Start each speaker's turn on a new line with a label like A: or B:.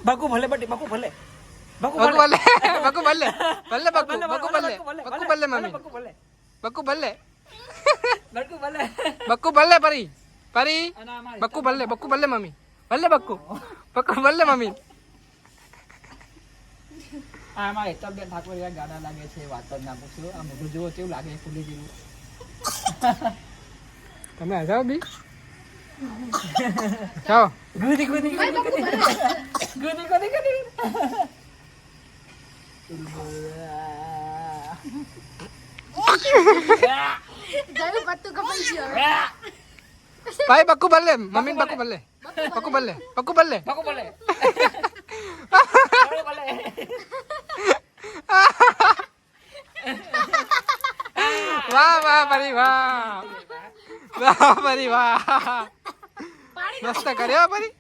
A: બકુ ભલે બટી બકુ ભલે
B: બકુ ભલે બકુ ભલે ભલે બકુ બકુ ભલે બકુ ભલે મમ્મી
A: બકુ ભલે
B: બકુ ભલે
A: બકુ ભલે
B: બકુ ભલે પરી પરી બકુ ભલે મમ્મી ભલે બકુ ભલે મમ્મી
A: આ અમારે તબિયત ઠાકોર યાર ગાડા લાગે છે વાત જ ના પૂછો આ મોઢું જેવો કેવું લાગે ફૂલી જેવું
B: તમે આ જાઓ બી જાઓ
A: ગુદી ગુદી ગુદી ગુદી
C: જાવે પત્તું કપાઈ ગયો
B: ભાઈ બકુ ભલે મમ્મી બકુ ભલે બકુ ભલે બકુ ભલે
A: બકુ ભલે
B: વાહ વાહ પરી વાહ વાહ પરી વાહ મસ્ત કર્યો પરી